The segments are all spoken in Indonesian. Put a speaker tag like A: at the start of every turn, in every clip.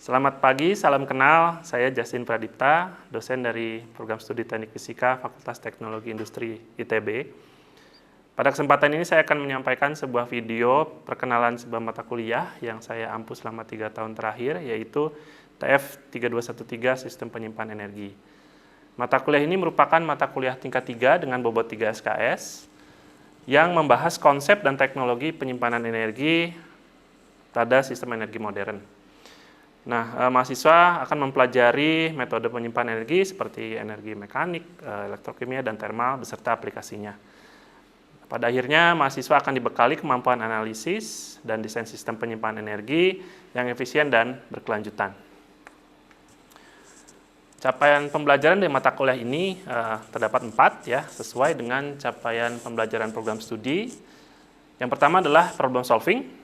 A: Selamat pagi, salam kenal. Saya Justin Pradipta, dosen dari Program Studi Teknik Fisika Fakultas Teknologi Industri ITB. Pada kesempatan ini saya akan menyampaikan sebuah video perkenalan sebuah mata kuliah yang saya ampu selama 3 tahun terakhir, yaitu TF 3213 Sistem Penyimpan Energi. Mata kuliah ini merupakan mata kuliah tingkat 3 dengan bobot 3 SKS yang membahas konsep dan teknologi penyimpanan energi pada sistem energi modern. Nah, mahasiswa akan mempelajari metode penyimpanan energi seperti energi mekanik, elektrokimia, dan termal beserta aplikasinya. Pada akhirnya, mahasiswa akan dibekali kemampuan analisis dan desain sistem penyimpanan energi yang efisien dan berkelanjutan. Capaian pembelajaran dari mata kuliah ini terdapat 4 ya, sesuai dengan capaian pembelajaran program studi. Yang pertama adalah problem solving.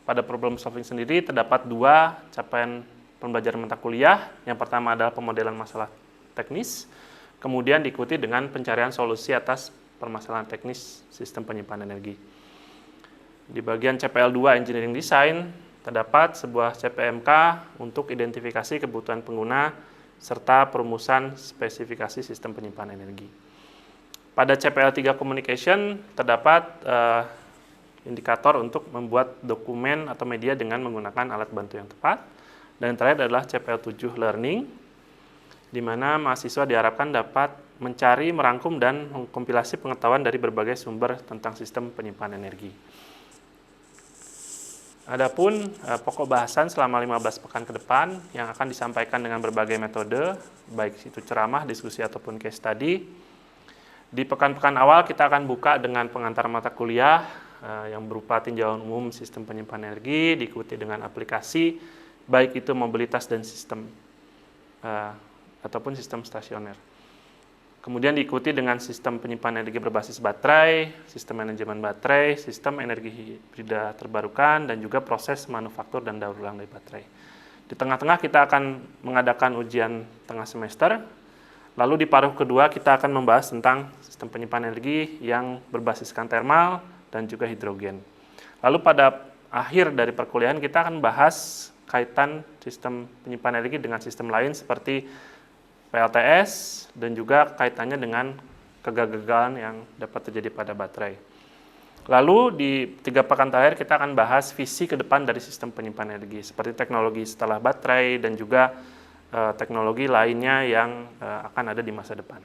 A: Pada problem solving sendiri terdapat 2 capaian pembelajaran mata kuliah. Yang pertama adalah pemodelan masalah teknis, kemudian diikuti dengan pencarian solusi atas permasalahan teknis sistem penyimpanan energi. Di bagian CPL 2 Engineering Design terdapat sebuah CPMK untuk identifikasi kebutuhan pengguna serta perumusan spesifikasi sistem penyimpanan energi. Pada CPL 3 Communication terdapat indikator untuk membuat dokumen atau media dengan menggunakan alat bantu yang tepat. Dan yang terakhir adalah CPL 7 Learning, di mana mahasiswa diharapkan dapat mencari, merangkum, dan mengkompilasi pengetahuan dari berbagai sumber tentang sistem penyimpanan energi. Adapun pokok bahasan selama 15 pekan ke depan yang akan disampaikan dengan berbagai metode, baik itu ceramah, diskusi, ataupun case study. Di pekan-pekan awal kita akan buka dengan pengantar mata kuliah yang berupa tinjauan umum sistem penyimpanan energi, diikuti dengan aplikasi, baik itu mobilitas dan sistem ataupun sistem stasioner. Kemudian diikuti dengan sistem penyimpanan energi berbasis baterai, sistem manajemen baterai, sistem energi hibrida terbarukan, dan juga proses manufaktur dan daur ulang dari baterai. Di tengah-tengah kita akan mengadakan ujian tengah semester. Lalu di paruh kedua kita akan membahas tentang sistem penyimpanan energi yang berbasiskan termal dan juga hidrogen. Lalu pada akhir dari perkuliahan kita akan bahas kaitan sistem penyimpanan energi dengan sistem lain seperti PLTS dan juga kaitannya dengan kegagalan yang dapat terjadi pada baterai. Lalu di 3 pekan terakhir kita akan bahas visi ke depan dari sistem penyimpanan energi seperti teknologi setelah baterai dan juga teknologi lainnya yang akan ada di masa depan.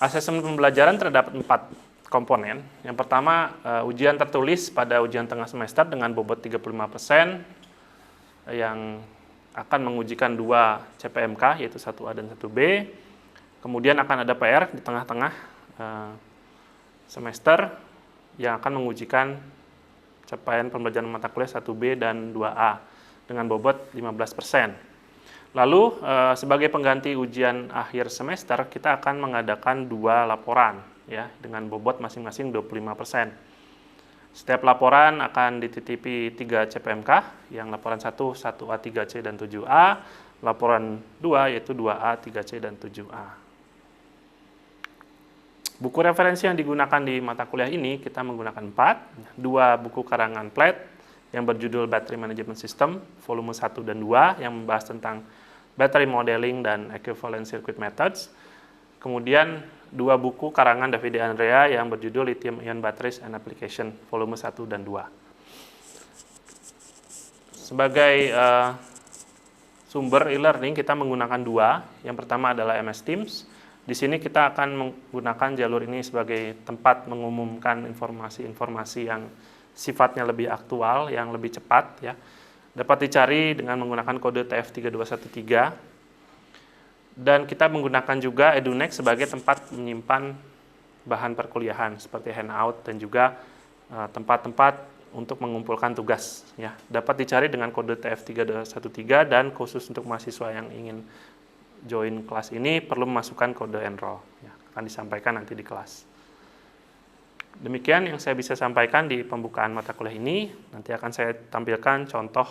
A: Asesmen pembelajaran terdapat 4 komponen. Yang pertama, ujian tertulis pada ujian tengah semester dengan bobot 35% yang akan mengujikan 2 CPMK, yaitu 1A dan 1B. Kemudian akan ada PR di tengah-tengah semester yang akan mengujikan capaian pembelajaran mata kuliah 1B dan 2A dengan bobot 15%. Lalu, sebagai pengganti ujian akhir semester, kita akan mengadakan 2 laporan ya, dengan bobot masing-masing 25%. Setiap laporan akan dititipi 3 CPMK, yang laporan 1, 1A, 3C, dan 7A, laporan 2 yaitu 2A, 3C, dan 7A. Buku referensi yang digunakan di mata kuliah ini kita menggunakan 4, 2 buku karangan Platt yang berjudul Battery Management System, volume 1 dan 2, yang membahas tentang battery modeling dan equivalent circuit methods. Kemudian 2 buku karangan David De Andrea yang berjudul Lithium Ion Batteries and Application, volume 1 dan 2. Sebagai sumber e-learning kita menggunakan 2. Yang pertama adalah MS Teams. Di sini kita akan menggunakan jalur ini sebagai tempat mengumumkan informasi-informasi yang sifatnya lebih aktual, yang lebih cepat ya. Dapat dicari dengan menggunakan kode TF3213. Dan kita menggunakan juga EduNext sebagai tempat menyimpan bahan perkuliahan seperti handout dan juga tempat-tempat untuk mengumpulkan tugas ya. Dapat dicari dengan kode TF3213 dan khusus untuk mahasiswa yang ingin join kelas ini perlu memasukkan kode enroll ya. Akan disampaikan nanti di kelas. Demikian yang saya bisa sampaikan di pembukaan mata kuliah ini. Nanti akan saya tampilkan contoh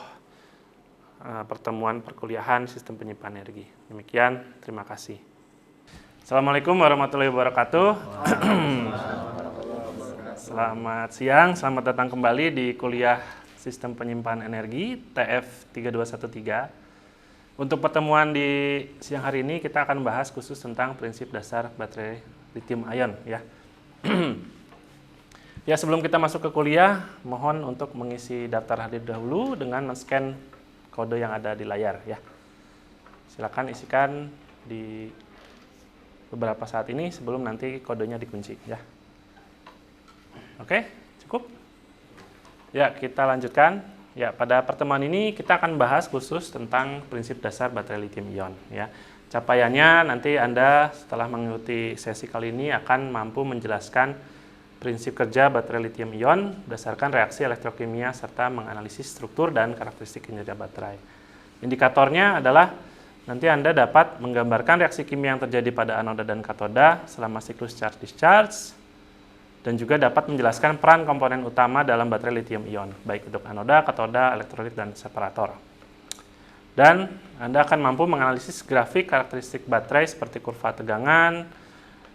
A: pertemuan perkuliahan sistem penyimpanan energi. Demikian, terima kasih. Assalamualaikum warahmatullahi wabarakatuh. Selamat siang, selamat datang kembali di kuliah sistem penyimpanan energi TF3213. Untuk pertemuan di siang hari ini kita akan bahas khusus tentang prinsip dasar baterai lithium ion ya. Ya, sebelum kita masuk ke kuliah, mohon untuk mengisi daftar hadir dahulu dengan men-scan kode yang ada di layar ya. Silakan isikan di beberapa saat ini sebelum nanti kodenya dikunci ya. Oke, cukup? Ya, kita lanjutkan. Ya, pada pertemuan ini kita akan bahas khusus tentang prinsip dasar baterai lithium ion ya. Capaiannya nanti Anda setelah mengikuti sesi kali ini akan mampu menjelaskan prinsip kerja baterai lithium ion berdasarkan reaksi elektrokimia serta menganalisis struktur dan karakteristik kinerja baterai. Indikatornya adalah nanti Anda dapat menggambarkan reaksi kimia yang terjadi pada anoda dan katoda selama siklus charge-discharge, dan juga dapat menjelaskan peran komponen utama dalam baterai lithium ion, baik untuk anoda, katoda, elektrolit, dan separator. Dan Anda akan mampu menganalisis grafik karakteristik baterai seperti kurva tegangan,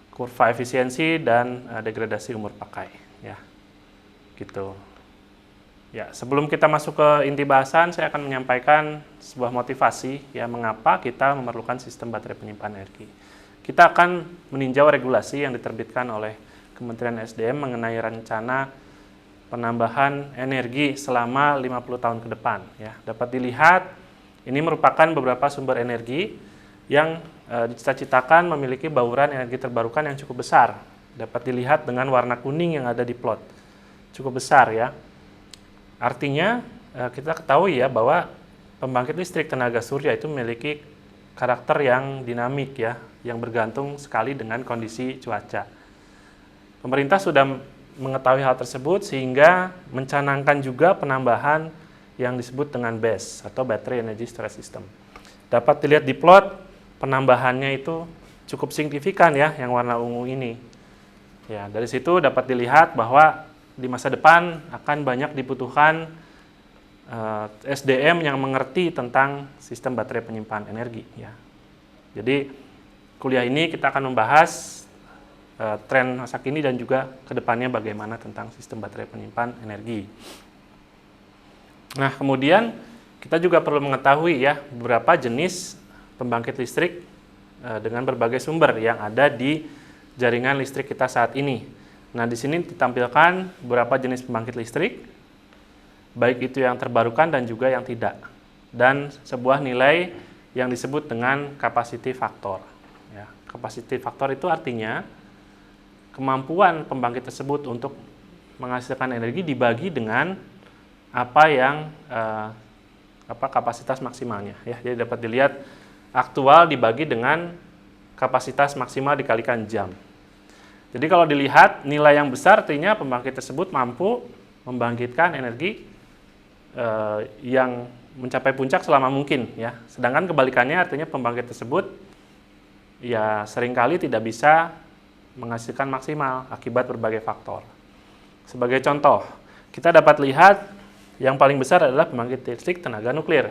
A: kurva efisiensi, dan degradasi umur pakai. Ya, gitu. Ya, sebelum kita masuk ke inti bahasan, saya akan menyampaikan sebuah motivasi ya mengapa kita memerlukan sistem baterai penyimpanan energi. Kita akan meninjau regulasi yang diterbitkan oleh Kementerian SDM mengenai rencana penambahan energi selama 50 tahun ke depan. Ya, dapat dilihat ini merupakan beberapa sumber energi yang dicita-citakan memiliki bauran energi terbarukan yang cukup besar. Dapat dilihat dengan warna kuning yang ada di plot. Cukup besar ya. Artinya kita ketahui ya bahwa pembangkit listrik tenaga surya itu memiliki karakter yang dinamik ya, yang bergantung sekali dengan kondisi cuaca. Pemerintah sudah mengetahui hal tersebut sehingga mencanangkan juga penambahan yang disebut dengan BESS atau Battery Energy Storage System. Dapat dilihat di plot, penambahannya itu cukup signifikan ya, yang warna ungu ini. Ya, dari situ dapat dilihat bahwa di masa depan akan banyak dibutuhkan SDM yang mengerti tentang sistem baterai penyimpanan energi. Ya. Jadi kuliah ini kita akan membahas tren masa kini dan juga kedepannya bagaimana tentang sistem baterai penyimpan energi. Nah, kemudian kita juga perlu mengetahui ya beberapa jenis pembangkit listrik dengan berbagai sumber yang ada di jaringan listrik kita saat ini. Nah, di sini ditampilkan beberapa jenis pembangkit listrik, baik itu yang terbarukan dan juga yang tidak, dan sebuah nilai yang disebut dengan capacity factor. Ya, capacity factor itu artinya kemampuan pembangkit tersebut untuk menghasilkan energi dibagi dengan apa yang kapasitas maksimalnya ya. Jadi dapat dilihat aktual dibagi dengan kapasitas maksimal dikalikan jam. Jadi kalau dilihat nilai yang besar artinya pembangkit tersebut mampu membangkitkan energi yang mencapai puncak selama mungkin ya. Sedangkan kebalikannya artinya pembangkit tersebut ya seringkali tidak bisa menghasilkan maksimal akibat berbagai faktor. Sebagai contoh, kita dapat lihat yang paling besar adalah pembangkit listrik tenaga nuklir.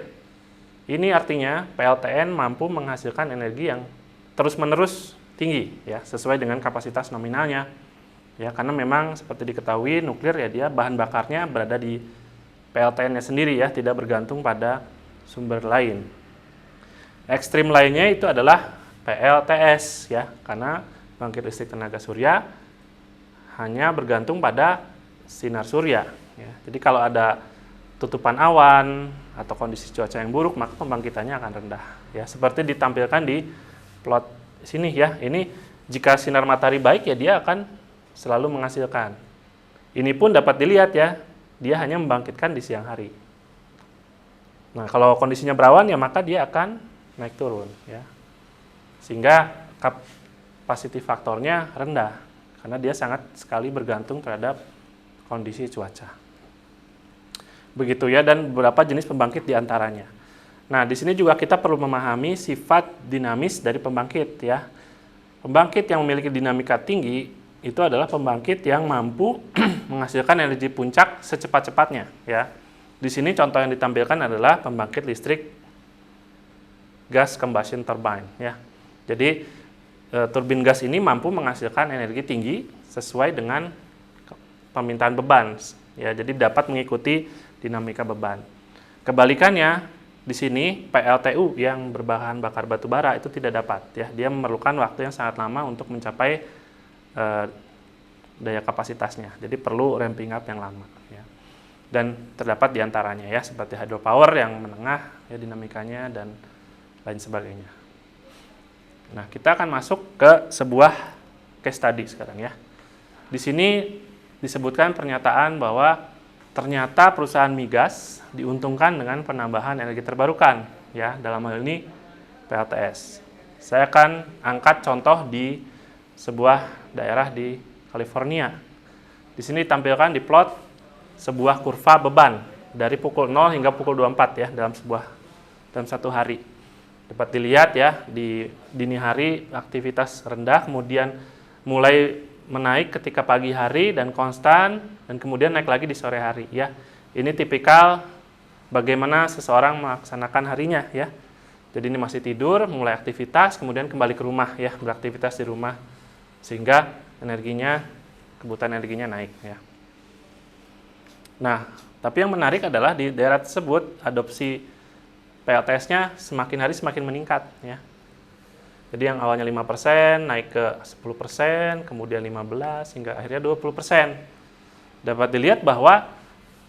A: Ini artinya PLTN mampu menghasilkan energi yang terus-menerus tinggi ya, sesuai dengan kapasitas nominalnya. Ya, karena memang seperti diketahui nuklir ya dia bahan bakarnya berada di PLTN-nya sendiri ya, tidak bergantung pada sumber lain. Ekstrim lainnya itu adalah PLTS ya, karena pembangkit listrik tenaga surya hanya bergantung pada sinar surya. Ya. Jadi kalau ada tutupan awan atau kondisi cuaca yang buruk, maka pembangkitannya akan rendah. Ya, seperti ditampilkan di plot sini ya. Ini jika sinar matahari baik ya dia akan selalu menghasilkan. Ini pun dapat dilihat ya, dia hanya membangkitkan di siang hari. Nah, kalau kondisinya berawan ya maka dia akan naik turun ya. Sehingga capacity faktornya rendah karena dia sangat sekali bergantung terhadap kondisi cuaca. Begitu ya, dan beberapa jenis pembangkit diantaranya. Nah, di sini juga kita perlu memahami sifat dinamis dari pembangkit ya. Pembangkit yang memiliki dinamika tinggi itu adalah pembangkit yang mampu menghasilkan energi puncak secepat-cepatnya ya. Di sini contoh yang ditampilkan adalah pembangkit listrik gas combustion turbine ya. Jadi turbin gas ini mampu menghasilkan energi tinggi sesuai dengan permintaan beban ya. Jadi dapat mengikuti dinamika beban. Kebalikannya, di sini PLTU yang berbahan bakar batu bara itu tidak dapat ya. Dia memerlukan waktu yang sangat lama untuk mencapai daya kapasitasnya. Jadi perlu ramping up yang lama ya. Dan terdapat diantaranya ya seperti hydropower yang menengah ya dinamikanya dan lain sebagainya. Nah, kita akan masuk ke sebuah case study sekarang ya. Di sini disebutkan pernyataan bahwa ternyata perusahaan migas diuntungkan dengan penambahan energi terbarukan, ya, dalam hal ini PLTS. Saya akan angkat contoh di sebuah daerah di California. Di sini ditampilkan di plot sebuah kurva beban dari pukul 0 hingga pukul 24 ya dalam satu hari. Dapat dilihat ya di dini hari aktivitas rendah, kemudian mulai menaik ketika pagi hari dan konstan, dan kemudian naik lagi di sore hari ya. Ini tipikal bagaimana seseorang melaksanakan harinya ya. Jadi ini masih tidur, mulai aktivitas, kemudian kembali ke rumah ya, beraktivitas di rumah sehingga kebutuhan energinya naik ya. Nah, tapi yang menarik adalah di daerah tersebut adopsi PLTS-nya semakin hari semakin meningkat ya. Jadi yang awalnya 5% naik ke 10%, kemudian 15% hingga akhirnya 20%. Dapat dilihat bahwa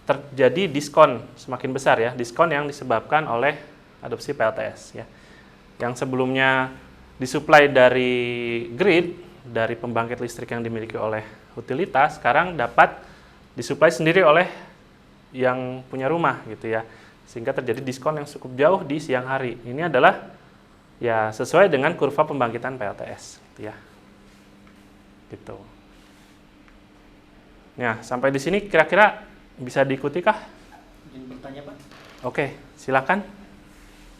A: terjadi diskon semakin besar ya, diskon yang disebabkan oleh adopsi PLTS ya. Yang sebelumnya disuplai dari grid, dari pembangkit listrik yang dimiliki oleh utilitas, sekarang dapat disuplai sendiri oleh yang punya rumah gitu ya. Sehingga terjadi diskon yang cukup jauh di siang hari. Ini adalah ya sesuai dengan kurva pembangkitan PLTS gitu ya. Gitu. Nah, sampai di sini kira-kira bisa diikuti kah?
B: Ingin bertanya, Pak?
A: Oke, silakan.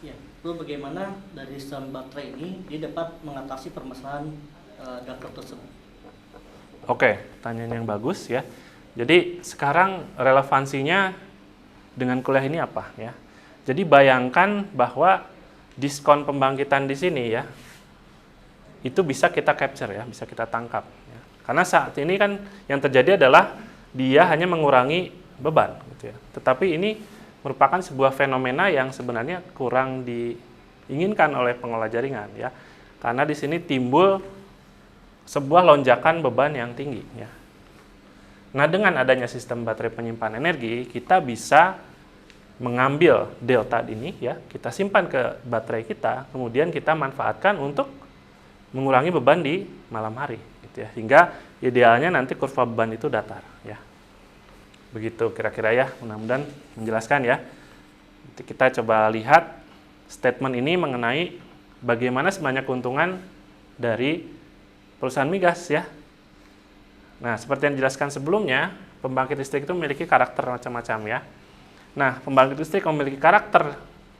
B: Ya, lalu bagaimana dari sistem baterai ini dia dapat mengatasi permasalahan daftar tersebut?
A: Oke, pertanyaan yang bagus ya. Jadi sekarang relevansinya dengan kuliah ini apa ya? Jadi bayangkan bahwa diskon pembangkitan di sini ya, itu bisa kita capture ya, bisa kita tangkap. Ya. Karena saat ini kan yang terjadi adalah dia hanya mengurangi beban, gitu ya. Tetapi ini merupakan sebuah fenomena yang sebenarnya kurang diinginkan oleh pengelola jaringan ya, karena di sini timbul sebuah lonjakan beban yang tinggi ya. Nah, dengan adanya sistem baterai penyimpan energi, kita bisa mengambil delta ini ya, kita simpan ke baterai kita, kemudian kita manfaatkan untuk mengurangi beban di malam hari gitu ya, hingga idealnya nanti kurva beban itu datar ya. Begitu kira-kira ya, mudah-mudahan menjelaskan ya. Nanti kita coba lihat statement ini mengenai bagaimana sebenarnya keuntungan dari perusahaan migas ya. Nah, seperti yang dijelaskan sebelumnya, pembangkit listrik itu memiliki karakter macam-macam ya. Nah, pembangkit listrik memiliki karakter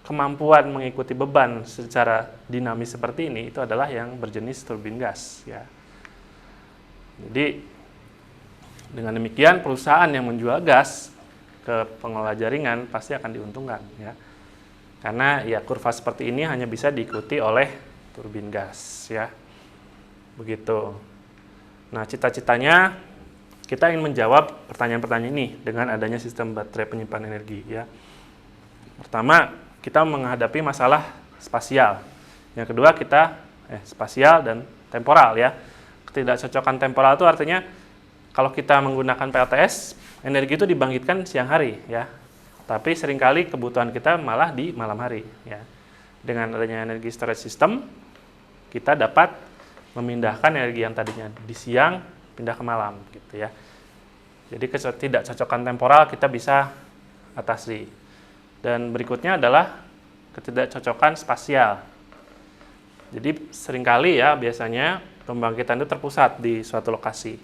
A: kemampuan mengikuti beban secara dinamis seperti ini, itu adalah yang berjenis turbin gas ya. Jadi dengan demikian perusahaan yang menjual gas ke pengelola jaringan pasti akan diuntungkan ya. Karena ya kurva seperti ini hanya bisa diikuti oleh turbin gas ya. Begitu. Nah, cita-citanya kita ingin menjawab pertanyaan-pertanyaan ini dengan adanya sistem baterai penyimpan energi ya. Pertama, kita menghadapi masalah spasial. Yang kedua, kita spasial dan temporal ya. Ketidakcocokan temporal itu artinya kalau kita menggunakan PLTS, energi itu dibangkitkan siang hari ya. Tapi seringkali kebutuhan kita malah di malam hari ya. Dengan adanya energi storage system, kita dapat memindahkan energi yang tadinya di siang pindah ke malam gitu ya. Jadi ketidakcocokan temporal kita bisa atasi. Dan berikutnya adalah ketidakcocokan spasial. Jadi seringkali ya biasanya pembangkitan itu terpusat di suatu lokasi.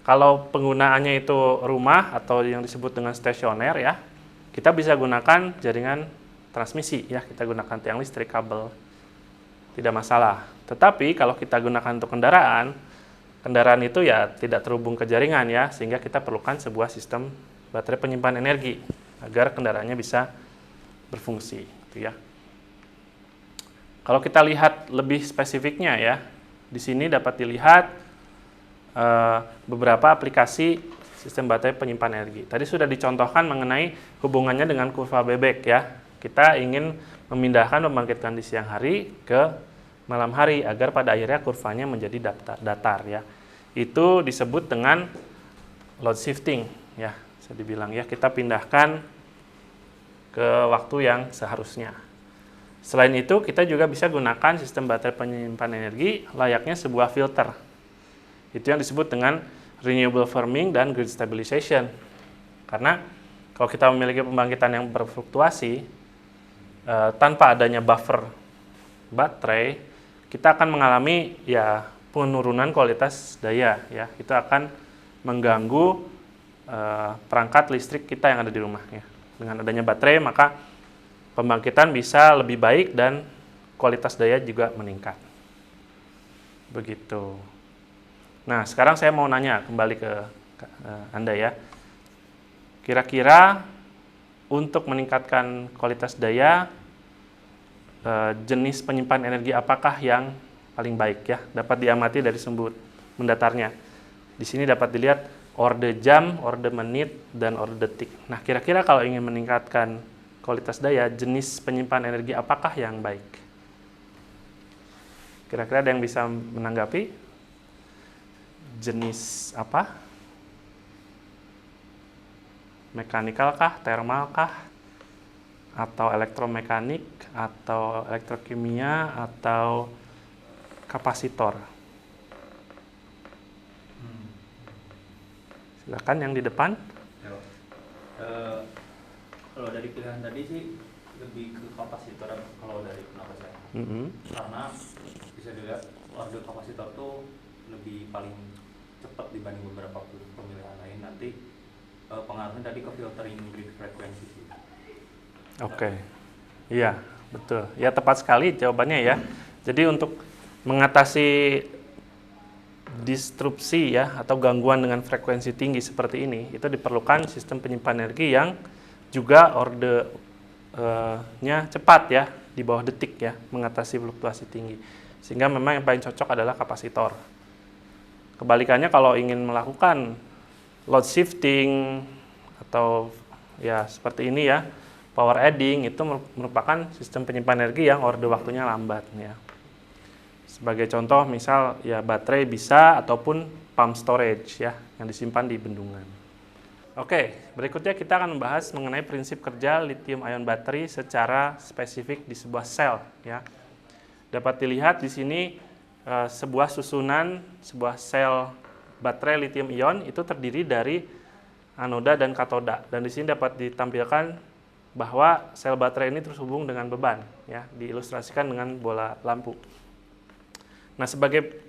A: Kalau penggunaannya itu rumah atau yang disebut dengan stasioner ya, kita bisa gunakan jaringan transmisi ya, kita gunakan tiang listrik, kabel. Tidak masalah. Tetapi kalau kita gunakan untuk kendaraan itu ya tidak terhubung ke jaringan ya, sehingga kita perlukan sebuah sistem baterai penyimpan energi agar kendaraannya bisa berfungsi gitu ya. Kalau kita lihat lebih spesifiknya ya, di sini dapat dilihat beberapa aplikasi sistem baterai penyimpan energi. Tadi sudah dicontohkan mengenai hubungannya dengan kurva bebek ya. Kita ingin memindahkan pembangkitan di siang hari ke malam hari agar pada akhirnya kurvanya menjadi datar ya. Itu disebut dengan load shifting ya. Bisa dibilang ya, kita pindahkan ke waktu yang seharusnya. Selain itu, kita juga bisa gunakan sistem baterai penyimpan energi layaknya sebuah filter. Itu yang disebut dengan renewable firming dan grid stabilization. Karena kalau kita memiliki pembangkitan yang berfluktuasi, tanpa adanya buffer baterai, kita akan mengalami ya penurunan kualitas daya. Ya, itu akan mengganggu perangkat listrik kita yang ada di rumah. Ya. Dengan adanya baterai, maka pembangkitan bisa lebih baik dan kualitas daya juga meningkat. Begitu. Nah, sekarang saya mau nanya kembali ke Anda ya. Kira-kira untuk meningkatkan kualitas daya, jenis penyimpan energi apakah yang paling baik ya? Dapat diamati dari sumber mendatarnya. Di sini dapat dilihat orde jam, orde menit, dan orde detik. Nah, kira-kira kalau ingin meningkatkan kualitas daya, jenis penyimpan energi apakah yang baik? Kira-kira ada yang bisa menanggapi? Jenis apa? Mekanikal kah? Thermal kah? Atau elektromekanik? Atau elektrokimia? Atau kapasitor? Silakan yang di depan.
C: Kalau dari pilihan tadi sih lebih ke kapasitor kalau dari pendapat saya. Karena bisa dilihat orde kapasitor tuh lebih paling cepat dibanding beberapa pemilihan lain. Nanti pengaruhnya tadi ke filtering grid frekuensi sih.
A: Oke. Iya, betul. Ya, tepat sekali jawabannya ya. Jadi untuk mengatasi disrupsi ya atau gangguan dengan frekuensi tinggi seperti ini, itu diperlukan sistem penyimpan energi yang juga orde-nya cepat ya, di bawah detik ya, mengatasi fluktuasi tinggi. Sehingga memang yang paling cocok adalah kapasitor. Kebalikannya kalau ingin melakukan load shifting atau ya seperti ini ya, power adding itu merupakan sistem penyimpan energi yang orde waktunya lambat ya. Sebagai contoh misal ya baterai bisa ataupun pump storage ya yang disimpan di bendungan. Oke, berikutnya kita akan membahas mengenai prinsip kerja lithium ion battery secara spesifik di sebuah sel ya. Dapat dilihat di sini sebuah susunan sebuah sel baterai lithium ion itu terdiri dari anoda dan katoda, dan di sini dapat ditampilkan bahwa sel baterai ini terhubung dengan beban ya, diilustrasikan dengan bola lampu. Nah, sebagai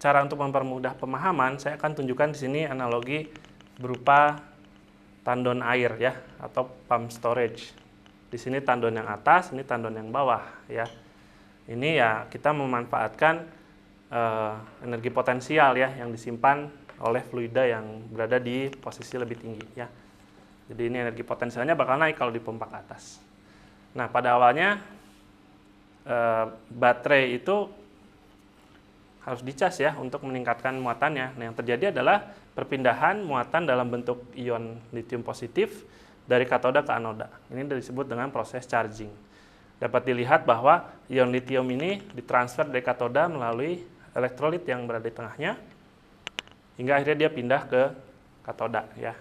A: cara untuk mempermudah pemahaman, saya akan tunjukkan di sini analogi berupa tandon air ya atau pump storage. Di sini tandon yang atas, ini tandon yang bawah ya. Ini ya kita memanfaatkan energi potensial ya yang disimpan oleh fluida yang berada di posisi lebih tinggi ya. Jadi ini energi potensialnya bakal naik kalau dipompa ke atas. Nah, pada awalnya baterai itu harus dicas ya untuk meningkatkan muatannya. Nah, yang terjadi adalah perpindahan muatan dalam bentuk ion lithium positif dari katoda ke anoda. Ini disebut dengan proses charging. Dapat dilihat bahwa ion lithium ini ditransfer dari katoda melalui elektrolit yang berada di tengahnya, hingga akhirnya dia pindah ke katoda ya.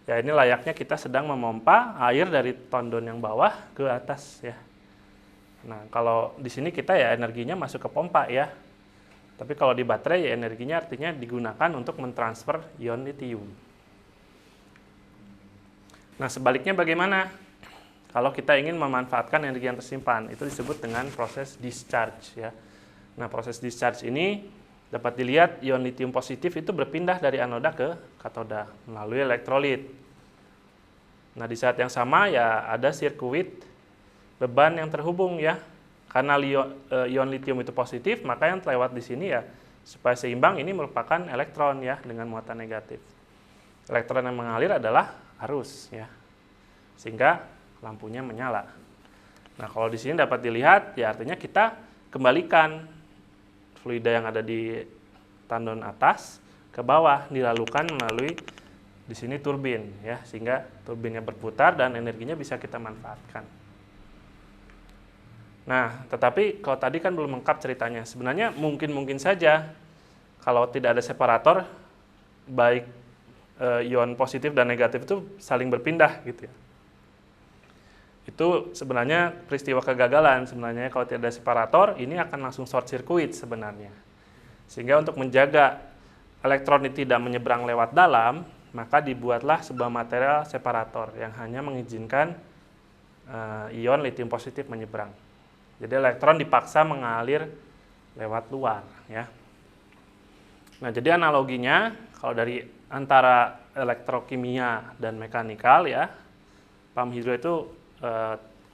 A: Ya, ini layaknya kita sedang memompa air dari tandon yang bawah ke atas ya. Nah, kalau di sini kita ya energinya masuk ke pompa ya. Tapi kalau di baterai ya energinya artinya digunakan untuk mentransfer ion lithium. Nah, sebaliknya bagaimana? Kalau kita ingin memanfaatkan energi yang tersimpan, itu disebut dengan proses discharge ya. Nah, proses discharge ini dapat dilihat ion lithium positif itu berpindah dari anoda ke katoda melalui elektrolit. Nah, di saat yang sama ya ada sirkuit beban yang terhubung ya. Karena ion lithium itu positif, maka yang terlewat di sini ya supaya seimbang ini merupakan elektron ya dengan muatan negatif. Elektron yang mengalir adalah arus ya. Sehingga lampunya menyala. Nah, kalau di sini dapat dilihat ya artinya kita kembalikan fluida yang ada di tandon atas ke bawah, dilalukan melalui Di sini turbin ya, sehingga turbinnya berputar dan energinya bisa kita manfaatkan. Nah, tetapi kalau tadi kan belum lengkap ceritanya. Sebenarnya mungkin saja kalau tidak ada separator, baik ion positif dan negatif itu saling berpindah gitu ya. Itu sebenarnya peristiwa kegagalan. Sebenarnya kalau tidak ada separator, ini akan langsung short circuit sebenarnya. Sehingga untuk menjaga elektron ini tidak menyeberang lewat dalam, maka dibuatlah sebuah material separator yang hanya mengizinkan ion litium positif menyeberang. Jadi elektron dipaksa mengalir lewat luar ya. Nah, jadi analoginya kalau dari antara elektrokimia dan mekanikal ya, pump hidro itu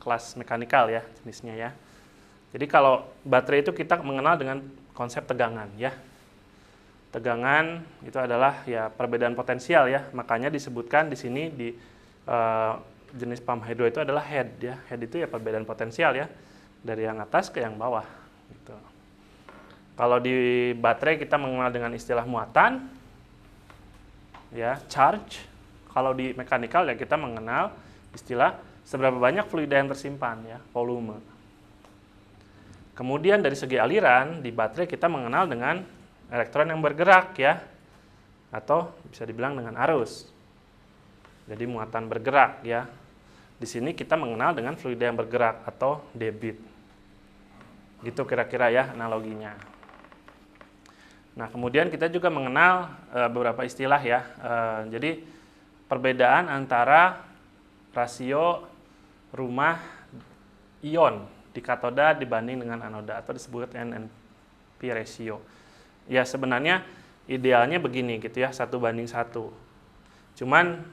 A: kelas mekanikal ya jenisnya ya. Jadi kalau baterai itu kita mengenal dengan konsep tegangan ya. Tegangan itu adalah ya perbedaan potensial ya. Makanya disebutkan di sini di jenis pump hydro itu adalah head ya. Head itu ya perbedaan potensial ya dari yang atas ke yang bawah gitu. Kalau di baterai kita mengenal dengan istilah muatan ya, charge. Kalau di mekanikal ya kita mengenal istilah seberapa banyak fluida yang tersimpan ya, volume. Kemudian dari segi aliran di baterai kita mengenal dengan elektron yang bergerak ya, atau bisa dibilang dengan arus. Jadi muatan bergerak ya. Di sini kita mengenal dengan fluida yang bergerak atau debit. Gitu kira-kira ya analoginya. Nah, kemudian kita juga mengenal beberapa istilah ya. Jadi perbedaan antara rasio rumah ion di katoda dibanding dengan anoda atau disebut NNP ratio. Ya sebenarnya idealnya begini gitu ya, 1:1. Cuman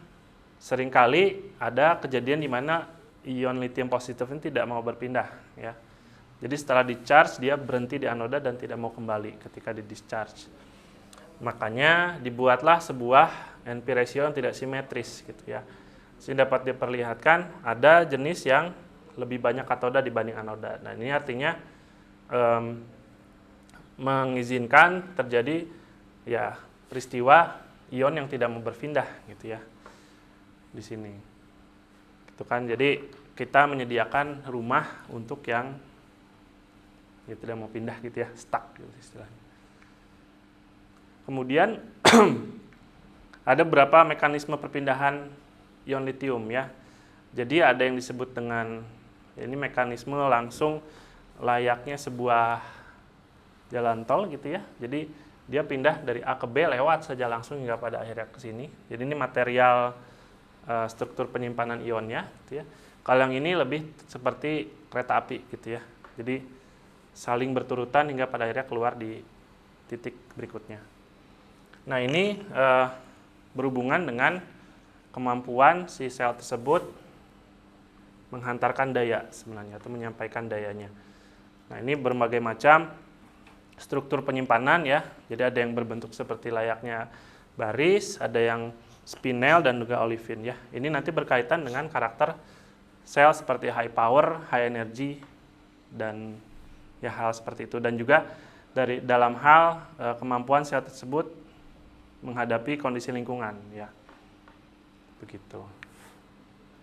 A: seringkali ada kejadian di mana ion litium positif ini tidak mau berpindah ya. Jadi setelah di-charge dia berhenti di anoda dan tidak mau kembali ketika di-discharge. Makanya dibuatlah sebuah NP ratio yang tidak simetris gitu ya. Sehingga dapat diperlihatkan ada jenis yang lebih banyak katoda dibanding anoda. Nah, ini artinya mengizinkan terjadi ya peristiwa ion yang tidak mau berpindah gitu ya di sini. Itu kan jadi kita menyediakan rumah untuk yang ya tidak mau pindah gitu ya, stuck gitu istilahnya. Kemudian ada beberapa mekanisme perpindahan ion litium ya. Jadi ada yang disebut dengan ini mekanisme langsung layaknya sebuah jalan tol gitu ya. Jadi dia pindah dari A ke B lewat saja langsung hingga pada akhirnya ke sini. Jadi ini material struktur penyimpanan ionnya gitu ya. Kalau yang ini lebih seperti kereta api gitu ya. Jadi saling berturutan hingga pada akhirnya keluar di titik berikutnya. Nah, ini berhubungan dengan kemampuan si sel tersebut menghantarkan daya sebenarnya atau menyampaikan dayanya. Nah, ini berbagai macam struktur penyimpanan ya. Jadi ada yang berbentuk seperti layaknya baris, ada yang spinel dan juga olivin ya. Ini nanti berkaitan dengan karakter sel seperti high power, high energy dan ya hal seperti itu, dan juga dari dalam hal kemampuan sel tersebut menghadapi kondisi lingkungan ya. Begitu.